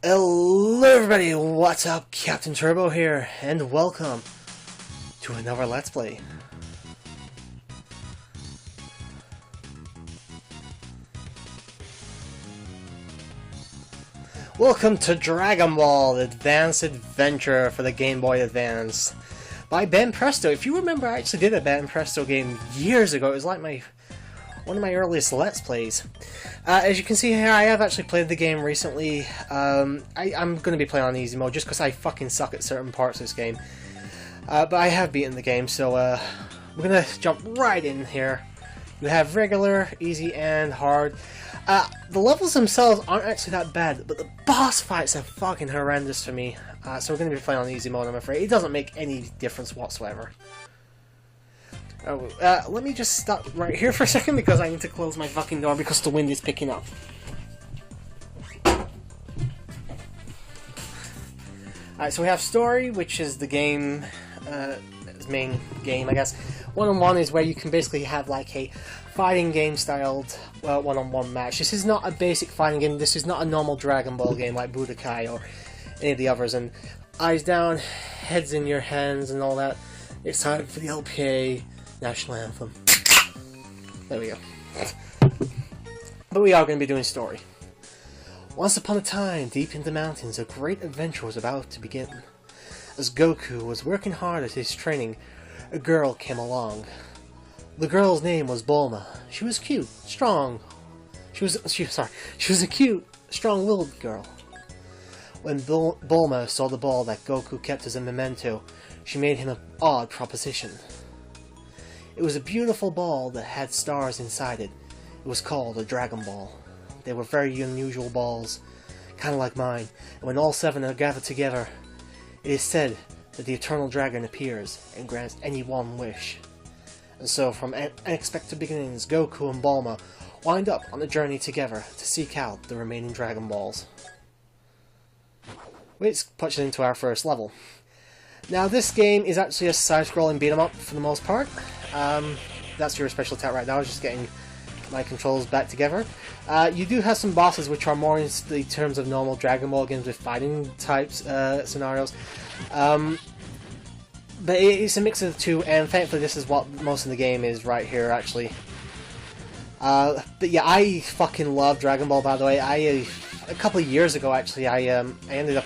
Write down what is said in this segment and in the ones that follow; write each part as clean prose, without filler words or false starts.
Hello everybody, what's up? Captain Turbo here, and welcome to another Let's Play. Welcome to Dragon Ball Advance Adventure for the Game Boy Advance by Ben Presto. If you remember, I actually did a Ben Presto game years ago. It was like one of my earliest Let's Plays. As you can see here, I have actually played the game recently. I'm going to be playing on easy mode just because I fucking suck at certain parts of this game. But I have beaten the game, so we're going to jump right in here. We have regular, easy, and hard. The levels themselves aren't actually that bad, but the boss fights are fucking horrendous for me. So we're going to be playing on easy mode, I'm afraid. It doesn't make any difference whatsoever. Let me just stop right here for a second because I need to close my fucking door because the wind is picking up. Alright, so we have story, which is the game, main game, I guess. One-on-one is where you can basically have like a fighting game styled one-on-one match. This is not a basic fighting game, this is not a normal Dragon Ball game like Budokai or any of the others, and eyes down, heads in your hands and all that. It's time for the LPA National Anthem. There we go. But we are going to be doing story. Once upon a time, deep in the mountains, a great adventure was about to begin. As Goku was working hard at his training, a girl came along. The girl's name was Bulma. She was cute, strong. She was a cute, strong-willed girl. When Bulma saw the ball that Goku kept as a memento, she made him an odd proposition. It was a beautiful ball that had stars inside it. It was called a Dragon Ball. They were very unusual balls, kind of like mine, and when all seven are gathered together, it is said that the Eternal Dragon appears and grants any one wish. And so, from unexpected beginnings, Goku and Bulma wind up on a journey together to seek out the remaining Dragon Balls. Which puts it into our first level. Now, this game is actually a side-scrolling beat-em-up for the most part. That's your special attack right now. I was just getting my controls back together. You do have some bosses which are more in the terms of normal Dragon Ball games with fighting types scenarios. But it's a mix of the two, and thankfully this is what most of the game is right here, actually. But yeah, I fucking love Dragon Ball, by the way. A couple of years ago, actually, I ended up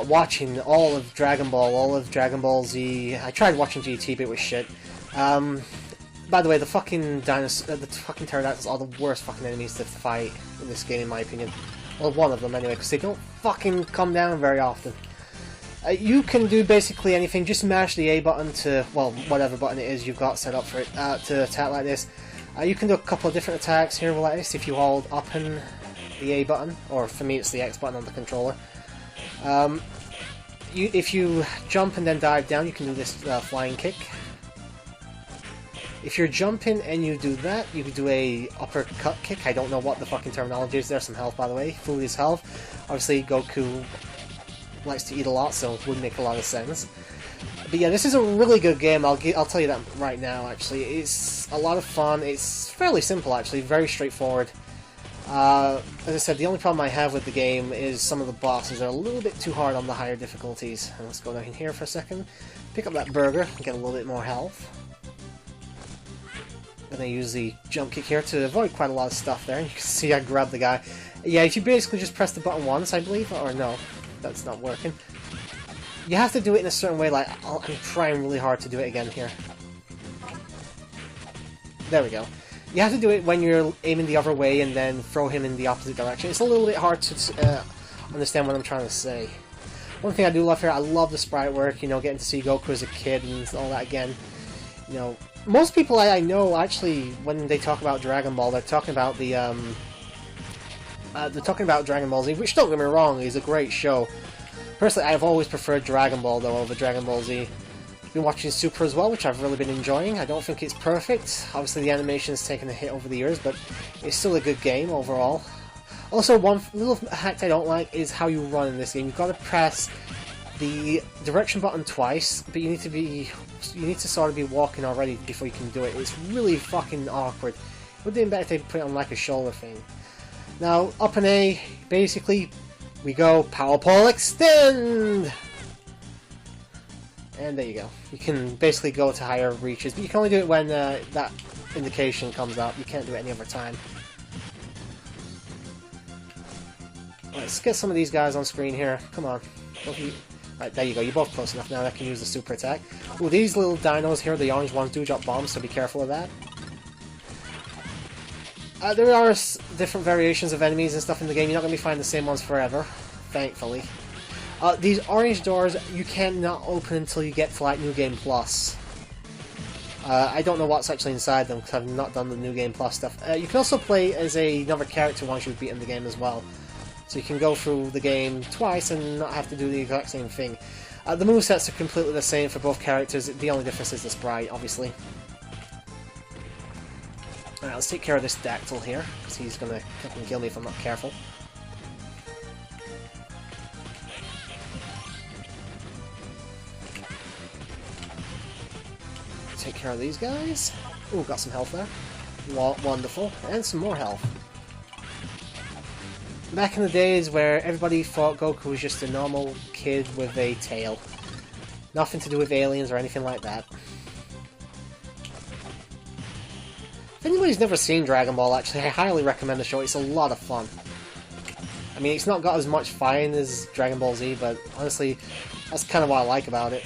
watching all of Dragon Ball, all of Dragon Ball Z. I tried watching GT, but it was shit. By the way, the fucking pterodactyls are the worst fucking enemies to fight in this game, in my opinion. Well, one of them anyway, because they don't fucking come down very often. You can do basically anything, just mash the A button to, well, whatever button it is you've got set up for it, to attack like this. You can do a couple of different attacks here like this if you hold up and the A button, or for me it's the X button on the controller. If you jump and then dive down, you can do this flying kick. If you're jumping and you do that, you can do a uppercut kick. I don't know what the fucking terminology is. There's some health, by the way. Food is health. Obviously, Goku likes to eat a lot, so it would make a lot of sense. But yeah, this is a really good game. I'll tell you that right now, actually. It's a lot of fun. It's fairly simple, actually. Very straightforward. As I said, the only problem I have with the game is some of the bosses are a little bit too hard on the higher difficulties. And let's go down here for a second. Pick up that burger and get a little bit more health. And I use the jump kick here to avoid quite a lot of stuff there. You can see I grabbed the guy. Yeah, if you basically just press the button once, I believe, or no, that's not working. You have to do it in a certain way, like, I'm trying really hard to do it again here. There we go. You have to do it when you're aiming the other way and then throw him in the opposite direction. It's a little bit hard to understand what I'm trying to say. One thing I do love here, I love the sprite work, you know, getting to see Goku as a kid and all that again. You know, most people I know, actually, when they talk about Dragon Ball, they're talking about the, Dragon Ball Z, which, don't get me wrong, is a great show. Personally, I've always preferred Dragon Ball, though, over Dragon Ball Z. I've been watching Super as well, which I've really been enjoying. I don't think it's perfect. Obviously, the animation's taken a hit over the years, but it's still a good game overall. Also, one little hack I don't like is how you run in this game. You've got to press the direction button twice, but you need to sort of be walking already before you can do it. It's really fucking awkward. It would have been better if they put it on like a shoulder thing. Now, up in A, basically, we go Power Pole Extend! And there you go. You can basically go to higher reaches, but you can only do it when that indication comes up. You can't do it any other time. Let's get some of these guys on screen here. Come on. Right, there you go. You're both close enough now. I can use the super attack. Ooh, these little dinos here, the orange ones, do drop bombs, so be careful of that. There are different variations of enemies and stuff in the game. You're not going to be finding the same ones forever, thankfully. These orange doors, you cannot open until you get to, like, New Game Plus. I don't know what's actually inside them, because I've not done the New Game Plus stuff. You can also play as another character once you've beaten the game as well. So you can go through the game twice and not have to do the exact same thing. The movesets are completely the same for both characters. The only difference is the sprite, obviously. Alright, let's take care of this Dactyl here, because he's going to fucking kill me if I'm not careful. Take care of these guys. Ooh, got some health there. Wonderful. And some more health. Back in the days where everybody thought Goku was just a normal kid with a tail. Nothing to do with aliens or anything like that. If anybody's never seen Dragon Ball, actually, I highly recommend the show. It's a lot of fun. I mean, it's not got as much fighting as Dragon Ball Z, but honestly, that's kind of what I like about it.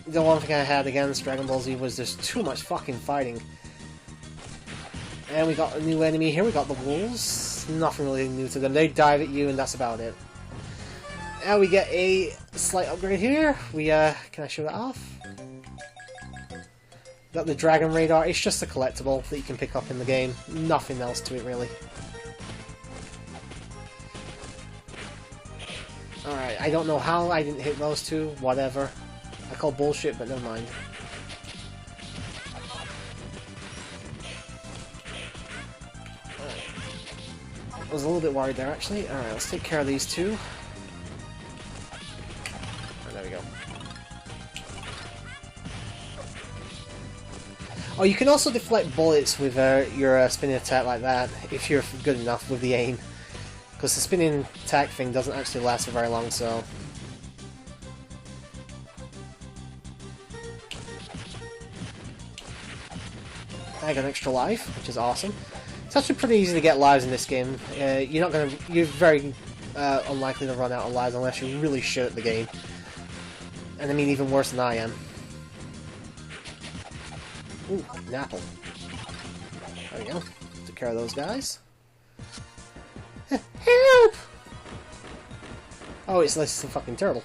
The one thing I had against Dragon Ball Z was there's too much fucking fighting. And we got a new enemy here. We got the wolves. Nothing really new to them. They dive at you and that's about it. And we get a slight upgrade here. We, can I show that off? Got the Dragon Radar. It's just a collectible that you can pick up in the game. Nothing else to it, really. Alright, I don't know how I didn't hit those two. Whatever. I call bullshit, but never mind. I was a little bit worried there, actually. Alright, let's take care of these two. Oh, there we go. Oh, you can also deflect bullets with your spinning attack like that, if you're good enough with the aim. Because the spinning attack thing doesn't actually last for very long, so... I got an extra life, which is awesome. It's actually pretty easy to get lives in this game. You're very unlikely to run out of lives unless you're really shit at the game. And I mean even worse than I am. Ooh, an apple. There we go. Took care of those guys. Help! Oh, it's a fucking turtle.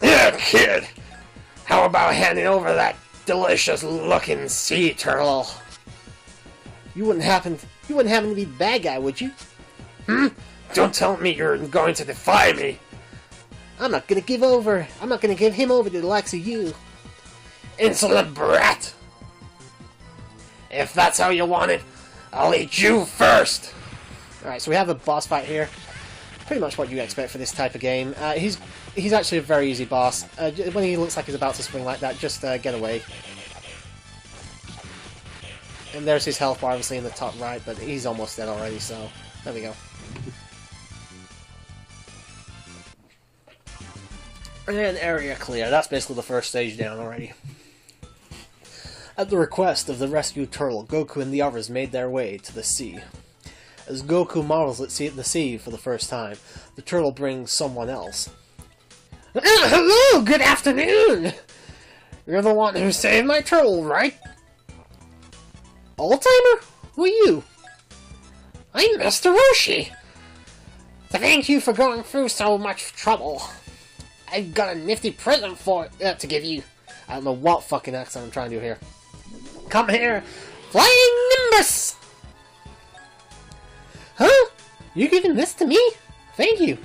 Yeah, kid! How about handing over that delicious-looking sea turtle? You wouldn't happen to be the bad guy, would you? Don't tell me you're going to defy me! I'm not gonna give over. I'm not gonna give him over to the likes of you. Insolent brat! If that's how you want it, I'll eat you first! Alright, so we have a boss fight here. Pretty much what you expect for this type of game. He's actually a very easy boss. When he looks like he's about to swing like that, just get away. And there's his health bar, obviously, in the top right, but he's almost dead already, so there we go. And area clear. That's basically the first stage down already. At the request of the rescued turtle, Goku and the others made their way to the sea. As Goku marvels at the sea for the first time, the turtle brings someone else. Hello, good afternoon! You're the one who saved my turtle, right? Old-timer? Who are you? I'm Mr. Roshi! Thank you for going through so much trouble. I've got a nifty present to give you. I don't know what fucking accent I'm trying to do here. Come here, Flying Nimbus! Huh? You giving this to me? Thank you.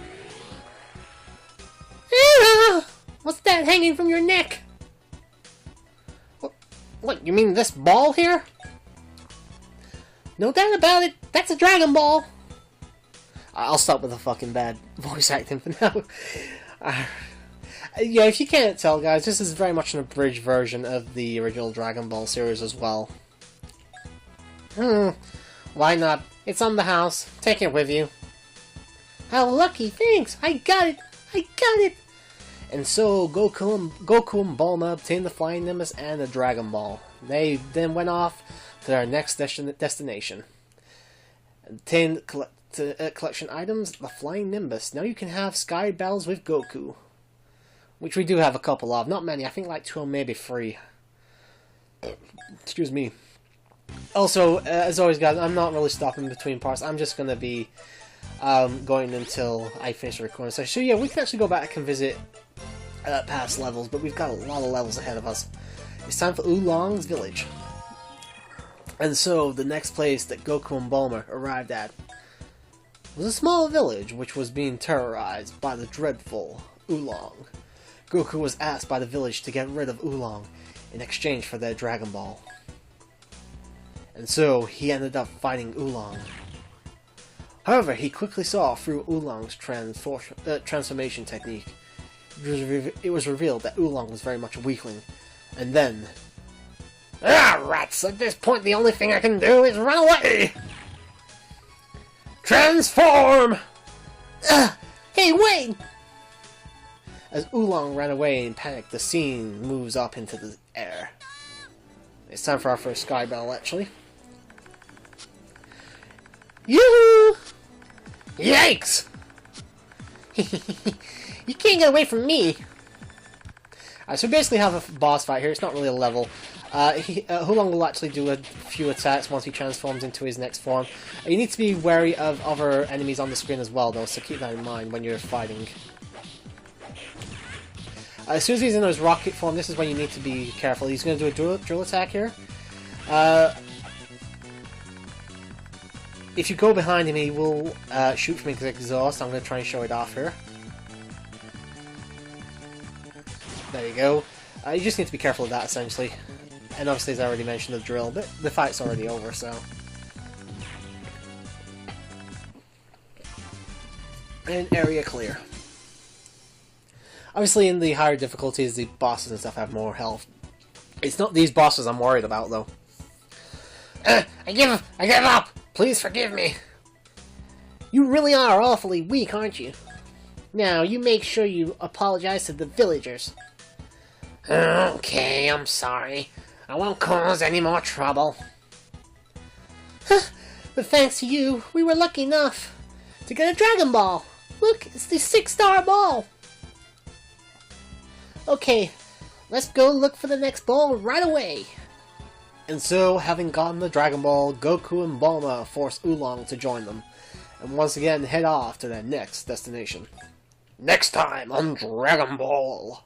What's that hanging from your neck? What, you mean this ball here? No doubt about it, that's a Dragon Ball! I'll stop with the fucking bad voice acting for now. Yeah, if you can't tell, guys, this is very much an abridged version of the original Dragon Ball series as well. Why not? It's on the house. Take it with you. How lucky, thanks! I got it! I got it! And so, Goku and Bulma obtained the Flying Nimbus and the Dragon Ball. They then went off to their next destination. Obtained collection items, the Flying Nimbus. Now you can have Sky Battles with Goku. Which we do have a couple of. Not many, I think like 2 or maybe 3. Excuse me. Also, as always guys, I'm not really stopping between parts. I'm just going to be going until I finish the recording. So yeah, we can actually go back and visit past levels, but we've got a lot of levels ahead of us. It's time for Oolong's village. And so, the next place that Goku and Bulma arrived at was a small village which was being terrorized by the dreadful Oolong. Goku was asked by the village to get rid of Oolong in exchange for their Dragon Ball. And so, he ended up fighting Oolong. However, he quickly saw through Oolong's transformation technique. It was revealed that Oolong was very much a weakling. And then... Ah, rats! At this point, the only thing I can do is run away! Transform! Hey, wait! As Oolong ran away in panic, the scene moves up into the air. It's time for our first Sky Battle, actually. Yoo-hoo! Yikes! You can't get away from me! Alright, so we basically have a boss fight here. It's not really a level. Oolong will actually do a few attacks once he transforms into his next form. You need to be wary of other enemies on the screen as well, though, so keep that in mind when you're fighting. As soon as he's in his rocket form, this is when you need to be careful. He's going to do a drill attack here. If you go behind him, he will shoot from his exhaust. I'm going to try and show it off here. There you go. You just need to be careful of that, essentially. And obviously, as I already mentioned, the drill, but the fight's already over, so... And area clear. Obviously, in the higher difficulties, the bosses and stuff have more health. It's not these bosses I'm worried about, though. I give up! Please forgive me. You really are awfully weak, aren't you? Now, you make sure you apologize to the villagers. Okay, I'm sorry. I won't cause any more trouble. But thanks to you, we were lucky enough to get a Dragon Ball. Look, it's the 6-star ball. Okay, let's go look for the next ball right away. And so, having gotten the Dragon Ball, Goku and Bulma force Oolong to join them, and once again head off to their next destination. Next time on Dragon Ball.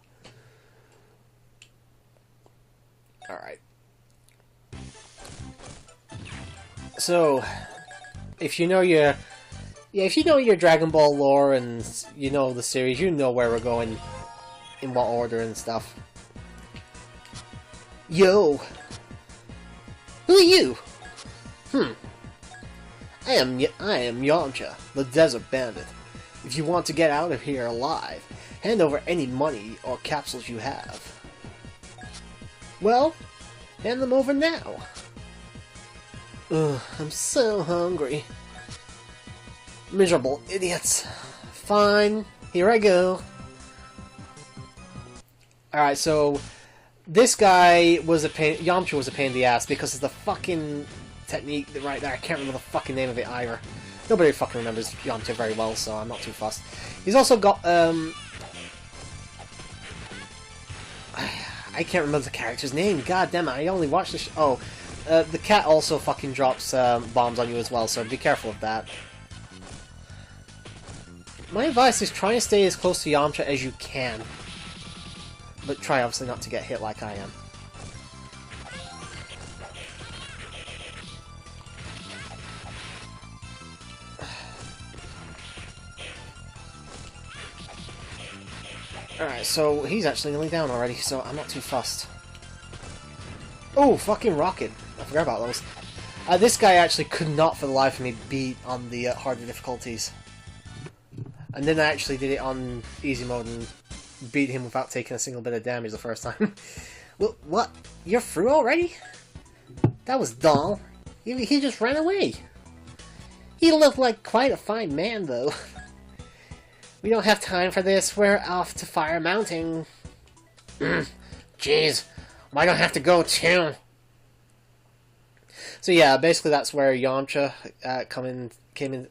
Alright. So, if you know your Dragon Ball lore and you know the series, you know where we're going, in what order and stuff. Yo! Who are you? I am Yamcha, the Desert Bandit. If you want to get out of here alive, hand over any money or capsules you have. Well, hand them over now. Ugh, I'm so hungry. Miserable idiots. Fine, here I go. Alright, so this guy was a pain. Yamcha was a pain in the ass because of the fucking technique right there. I can't remember the fucking name of it either. Nobody fucking remembers Yamcha very well, so I'm not too fussed. He's also got I can't remember the character's name. God damn it! I only watched the oh, the cat also fucking drops bombs on you as well, so be careful of that. My advice is try and stay as close to Yamcha as you can. But try obviously not to get hit like I am. Alright, so he's actually nearly down already, so I'm not too fussed. Oh, fucking rocket. I forgot about those. This guy actually could not for the life of me beat on the harder difficulties. And then I actually did it on easy mode and beat him without taking a single bit of damage the first time. Well, what? You're through already? That was dull. He just ran away. He looked like quite a fine man, though. We don't have time for this. We're off to Fire Mountain. Jeez, why don't I have to go too? So yeah, basically that's where Yamcha came in.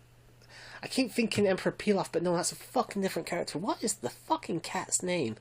I keep thinking Emperor Pilaf, but no, that's a fucking different character. What is the fucking cat's name?